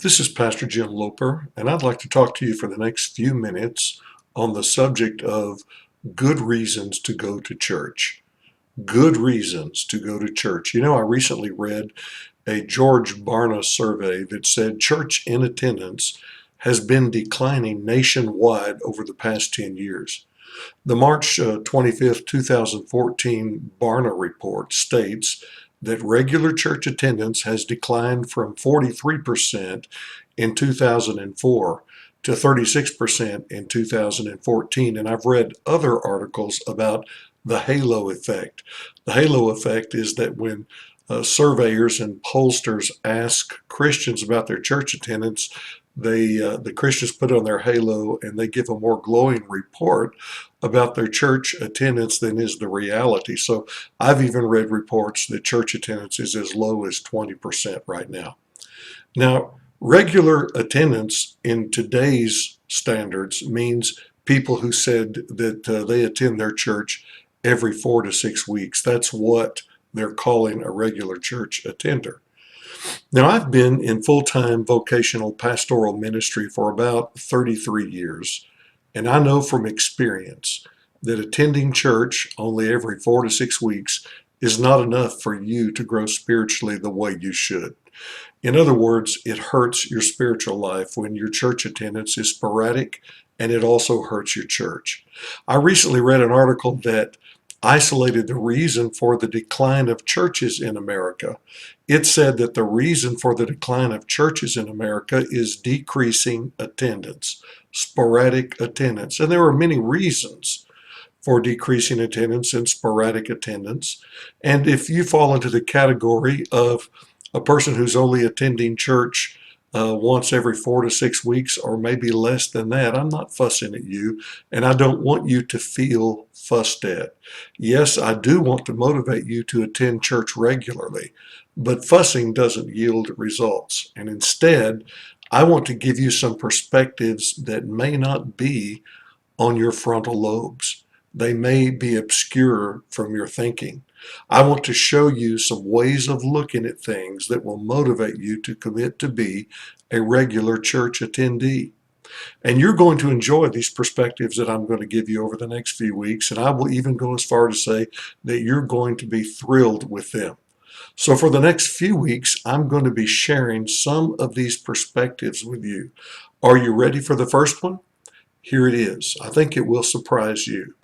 This is Pastor Jim Loper, and I'd like to talk to you for the next few minutes on the subject of good reasons to go to church. Good reasons to go to church. You know, I recently read a George Barna survey that said church in attendance has been declining nationwide over the past 10 years. The March 25th, 2014 Barna report states that regular church attendance has declined from 43% in 2004 to 36% in 2014. And I've read other articles about the halo effect. The halo effect is that when surveyors and pollsters ask Christians about their church attendance, the Christians put on their halo and they give a more glowing report about their church attendance than is the reality. So I've even read reports that church attendance is as low as 20% right now. Now, regular attendance in today's standards means people who said that they attend their church every 4 to 6 weeks. That's what they're calling a regular church attender. Now, I've been in full-time vocational pastoral ministry for about 33 years, and I know from experience that attending church only every 4 to 6 weeks is not enough for you to grow spiritually the way you should. In other words, it hurts your spiritual life when your church attendance is sporadic, and it also hurts your church. I recently read an article that isolated the reason for the decline of churches in America. It said that the reason for the decline of churches in America is decreasing attendance, sporadic attendance. And there are many reasons for decreasing attendance and sporadic attendance. And if you fall into the category of a person who's only attending church once every 4 to 6 weeks, or maybe less than that, I'm not fussing at you, and I don't want you to feel fussed at. Yes, I do want to motivate you to attend church regularly, but fussing doesn't yield results. And instead, I want to give you some perspectives that may not be on your frontal lobes. They may be obscure from your thinking. I want to show you some ways of looking at things that will motivate you to commit to be a regular church attendee. And you're going to enjoy these perspectives that I'm going to give you over the next few weeks. And I will even go as far to say that you're going to be thrilled with them. So for the next few weeks, I'm going to be sharing some of these perspectives with you. Are you ready for the first one? Here it is. I think it will surprise you.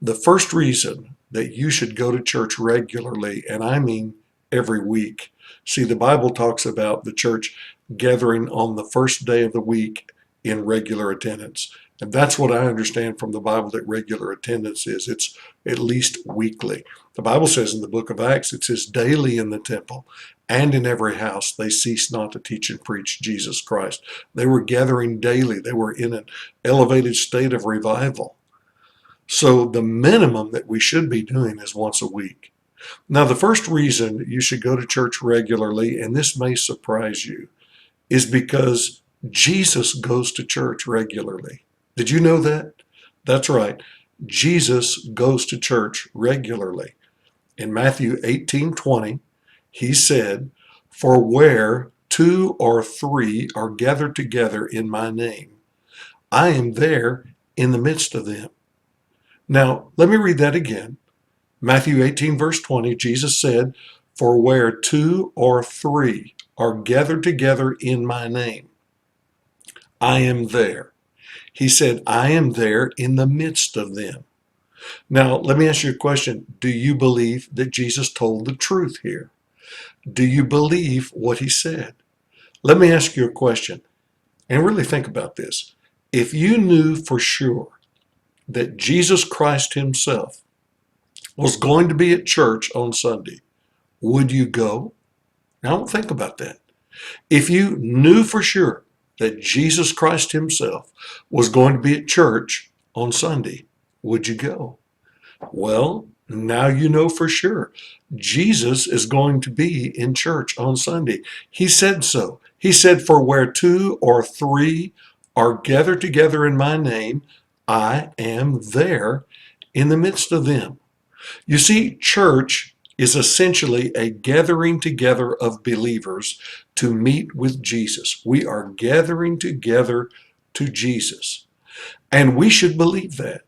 The first reason that you should go to church regularly, and I mean every week. See, the Bible talks about the church gathering on the first day of the week in regular attendance. And that's what I understand from the Bible that regular attendance is. It's at least weekly. The Bible says in the book of Acts, it says daily in the temple and in every house they cease not to teach and preach Jesus Christ. They were gathering daily. They were in an elevated state of revival. So the minimum that we should be doing is once a week. Now, the first reason you should go to church regularly, and this may surprise you, is because Jesus goes to church regularly. Did you know that? That's right. Jesus goes to church regularly. In Matthew 18:20, he said, "For where two or three are gathered together in my name, I am there in the midst of them." Now, let me read that again. Matthew 18, verse 20, Jesus said, "For where two or three are gathered together in my name, I am there." He said, "I am there in the midst of them." Now, let me ask you a question. Do you believe that Jesus told the truth here? Do you believe what he said? Let me ask you a question, and really think about this. If you knew for sure that Jesus Christ himself was going to be at church on Sunday, would you go? Now, think about that. If you knew for sure that Jesus Christ himself was going to be at church on Sunday, would you go? Well, now you know for sure. Jesus is going to be in church on Sunday. He said so. He said, "For where two or three are gathered together in my name, I am there in the midst of them." You see, church is essentially a gathering together of believers to meet with Jesus. We are gathering together to Jesus. And we should believe that.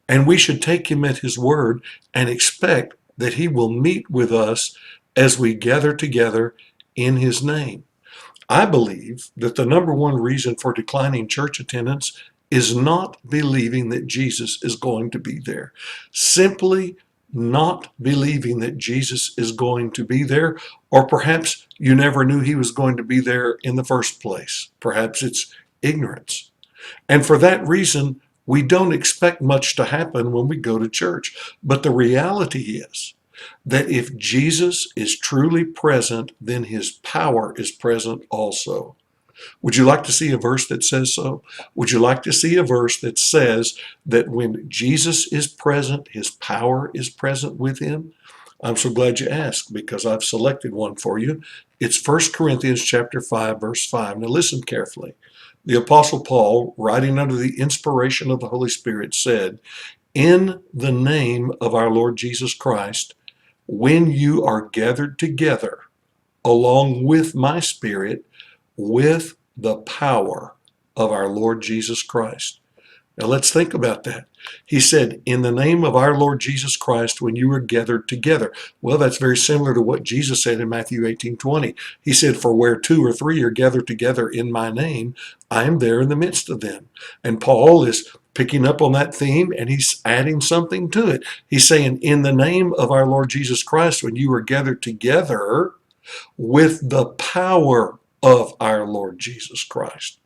And we should take him at his word and expect that he will meet with us as we gather together in his name. I believe that the number one reason for declining church attendance is not believing that Jesus is going to be there. Simply not believing that Jesus is going to be there, or perhaps you never knew he was going to be there in the first place. Perhaps it's ignorance. And for that reason, we don't expect much to happen when we go to church. But the reality is that if Jesus is truly present, then his power is present also. Would you like to see a verse that says so? Would you like to see a verse that says that when Jesus is present, his power is present with him? I'm so glad you asked, because I've selected one for you. It's 1 Corinthians chapter 5, verse 5. Now listen carefully. The Apostle Paul, writing under the inspiration of the Holy Spirit, said, "In the name of our Lord Jesus Christ, when you are gathered together along with my Spirit, with the power of our Lord Jesus Christ." Now let's think about that. He said, "In the name of our Lord Jesus Christ, when you were gathered together." Well, that's very similar to what Jesus said in Matthew 18:20. He said, "For where two or three are gathered together in my name, I am there in the midst of them." And Paul is picking up on that theme, and he's adding something to it. He's saying, "In the name of our Lord Jesus Christ, when you were gathered together with the power of our Lord Jesus Christ."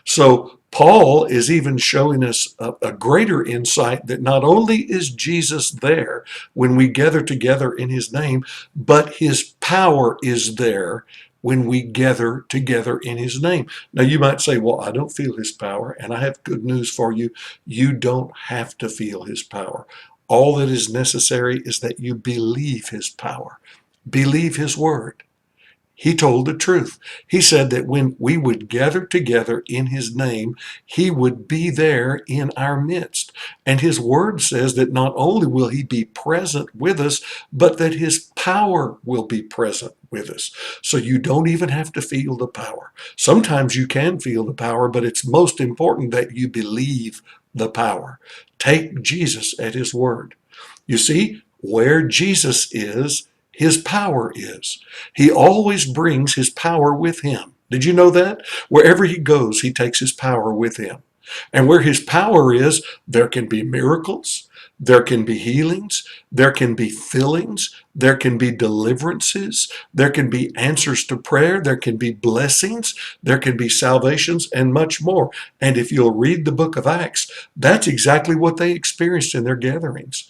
So Paul is even showing us a greater insight that not only is Jesus there when we gather together in his name, but his power is there when we gather together in his name. Now you might say, "Well, I don't feel his power," and I have good news for you. You don't have to feel his power. All that is necessary is that you believe his power. Believe his word. He told the truth. He said that when we would gather together in his name, he would be there in our midst. And his word says that not only will he be present with us, but that his power will be present with us. So you don't even have to feel the power. Sometimes you can feel the power, but it's most important that you believe the power. Take Jesus at his word. You see, where Jesus is, his power is. He always brings his power with him. Did you know that? Wherever he goes, he takes his power with him. And where his power is, there can be miracles, there can be healings, there can be fillings, there can be deliverances, there can be answers to prayer, there can be blessings, there can be salvations, and much more. And if you'll read the book of Acts, that's exactly what they experienced in their gatherings.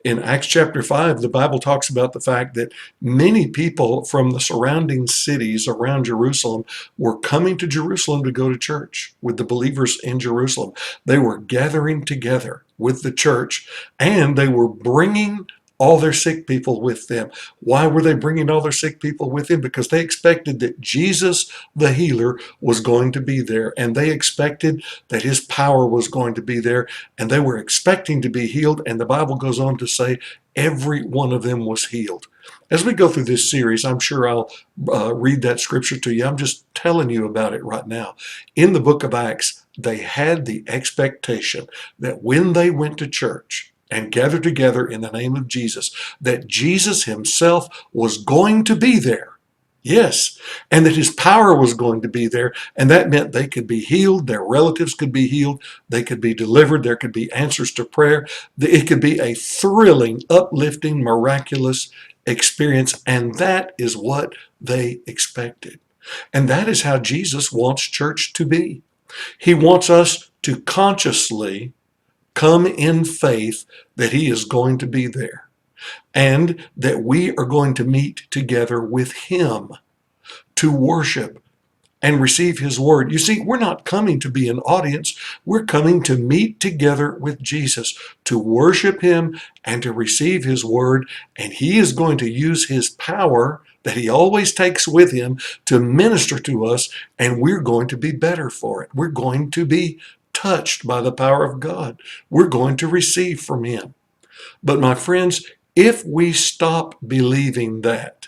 In Acts chapter 5, the Bible talks about the fact that many people from the surrounding cities around Jerusalem were coming to Jerusalem to go to church with the believers in Jerusalem. They were gathering together with the church, and they were bringing all their sick people with them. Why were they bringing all their sick people with them? Because they expected that Jesus, the healer, was going to be there, and they expected that his power was going to be there, and they were expecting to be healed. And the Bible goes on to say every one of them was healed. As we go through this series, I'm sure I'll read that scripture to you. I'm just telling you about it right now. In the book of Acts, they had the expectation that when they went to church and gathered together in the name of Jesus, that Jesus himself was going to be there. Yes, and that his power was going to be there, and that meant they could be healed, their relatives could be healed, they could be delivered, there could be answers to prayer. It could be a thrilling, uplifting, miraculous experience, and that is what they expected. And that is how Jesus wants church to be. He wants us to consciously come in faith that he is going to be there, and that we are going to meet together with him to worship and receive his word. You see, we're not coming to be an audience. We're coming to meet together with Jesus, to worship him and to receive his word. And he is going to use his power that he always takes with him to minister to us, and we're going to be better for it. We're going to be touched by the power of God. We're going to receive from him. But my friends, If we stop believing that,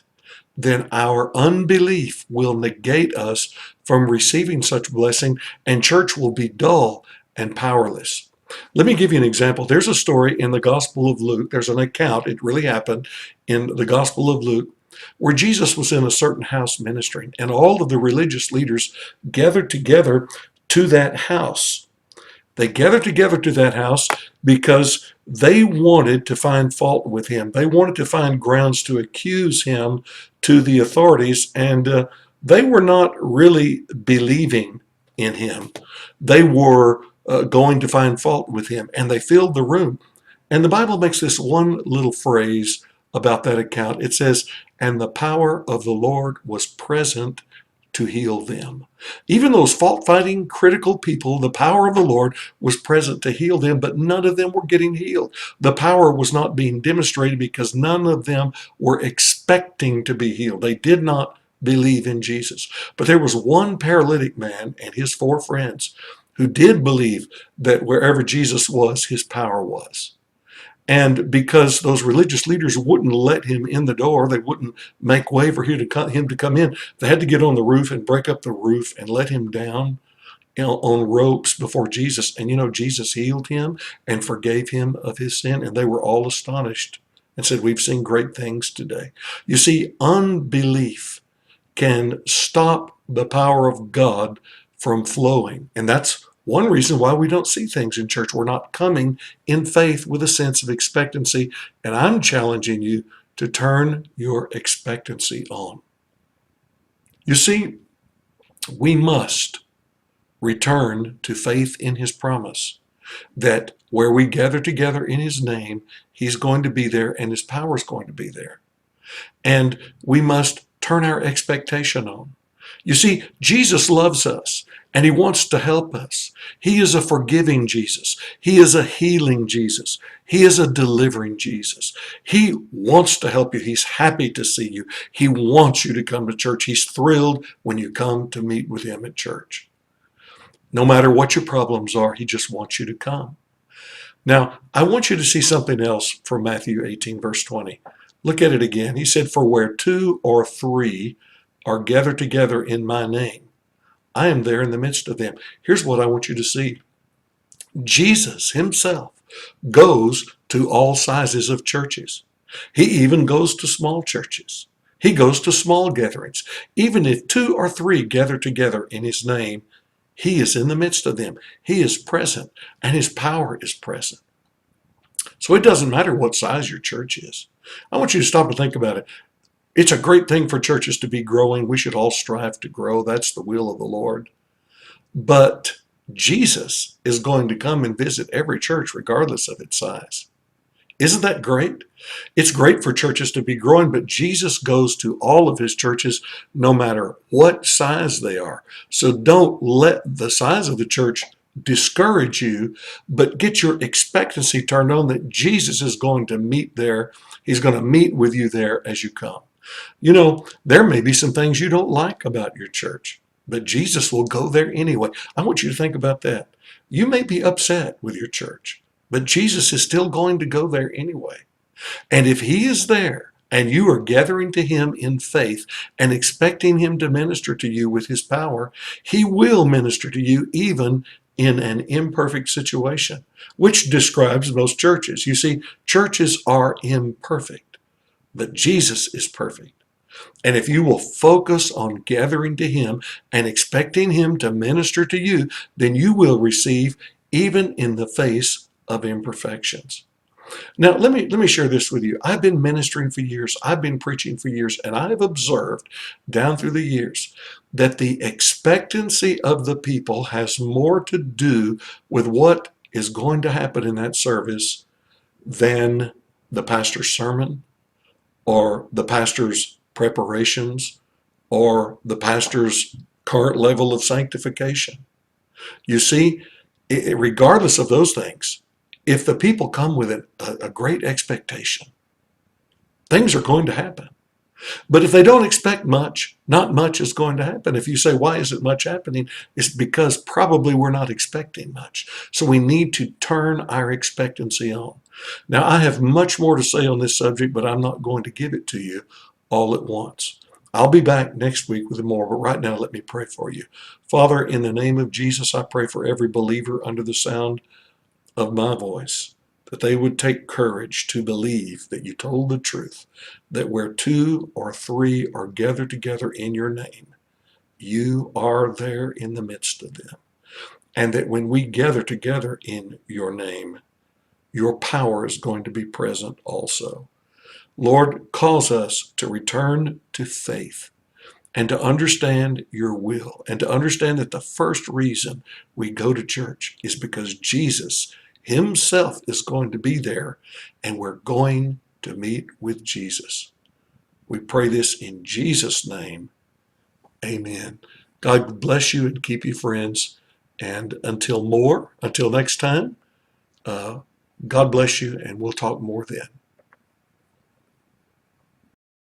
then our unbelief will negate us from receiving such blessing, and church will be dull and powerless. Let me give you an example. There's a story in the Gospel of Luke. There's an account, it really happened in the Gospel of Luke, where Jesus was in a certain house ministering, and all of the religious leaders gathered together to that house. They gathered together to that house because they wanted to find fault with him. They wanted to find grounds to accuse him to the authorities, and they were not really believing in him. They were going to find fault with him, and they filled the room. And the Bible makes this one little phrase about that account. It says, "And the power of the Lord was present to heal them." Even those fault-finding, critical people, the power of the Lord was present to heal them, but none of them were getting healed. The power was not being demonstrated because none of them were expecting to be healed. They did not believe in Jesus. But there was one paralytic man and his 4 friends who did believe that wherever Jesus was, his power was. And because those religious leaders wouldn't let him in the door, they wouldn't make way for him to come in, they had to get on the roof and break up the roof and let him down, on ropes before Jesus. And Jesus healed him and forgave him of his sin, and they were all astonished and said, "We've seen great things today." You see, unbelief can stop the power of God from flowing. And that's one reason why we don't see things in church. We're not coming in faith with a sense of expectancy. And I'm challenging you to turn your expectancy on. You see, we must return to faith in his promise that where we gather together in his name, he's going to be there and his power is going to be there. And we must turn our expectation on. You see, Jesus loves us and he wants to help us. He is a forgiving Jesus. He is a healing Jesus. He is a delivering Jesus. He wants to help you. He's happy to see you. He wants you to come to church. He's thrilled when you come to meet with him at church. No matter what your problems are, he just wants you to come. Now, I want you to see something else from Matthew 18, verse 20. Look at it again. He said, "For where 2 or 3 are gathered together in my name, I am there in the midst of them." Here's what I want you to see. Jesus himself goes to all sizes of churches. He even goes to small churches. He goes to small gatherings. Even if 2 or 3 gather together in his name, he is in the midst of them. He is present, and his power is present. So it doesn't matter what size your church is. I want you to stop and think about it. It's a great thing for churches to be growing. We should all strive to grow. That's the will of the Lord. But Jesus is going to come and visit every church regardless of its size. Isn't that great? It's great for churches to be growing, but Jesus goes to all of his churches no matter what size they are. So don't let the size of the church discourage you, but get your expectancy turned on that Jesus is going to meet there. He's going to meet with you there as you come. There may be some things you don't like about your church, but Jesus will go there anyway. I want you to think about that. You may be upset with your church, but Jesus is still going to go there anyway. And if he is there and you are gathering to him in faith and expecting him to minister to you with his power, he will minister to you even in an imperfect situation, which describes most churches. You see, churches are imperfect, but Jesus is perfect. And if you will focus on gathering to him and expecting him to minister to you, then you will receive even in the face of imperfections. Now, let me share this with you. I've been ministering for years. I've been preaching for years, and I have observed down through the years that the expectancy of the people has more to do with what is going to happen in that service than the pastor's sermon or the pastor's preparations or the pastor's current level of sanctification. You see, regardless of those things, if the people come with a great expectation, things are going to happen. But if they don't expect much, not much is going to happen. If you say, why isn't much happening? It's because probably we're not expecting much. So we need to turn our expectancy on. Now, I have much more to say on this subject, but I'm not going to give it to you all at once. I'll be back next week with more, but right now let me pray for you. Father, in the name of Jesus, I pray for every believer under the sound of my voice, that they would take courage to believe that you told the truth, that where two or three are gathered together in your name, you are there in the midst of them. And that when we gather together in your name, your power is going to be present also. Lord, cause us to return to faith and to understand your will and to understand that the first reason we go to church is because Jesus himself is going to be there and we're going to meet with Jesus. We pray this in Jesus' name. Amen. God bless you and keep you, friends. And until next time, God bless you, and we'll talk more then.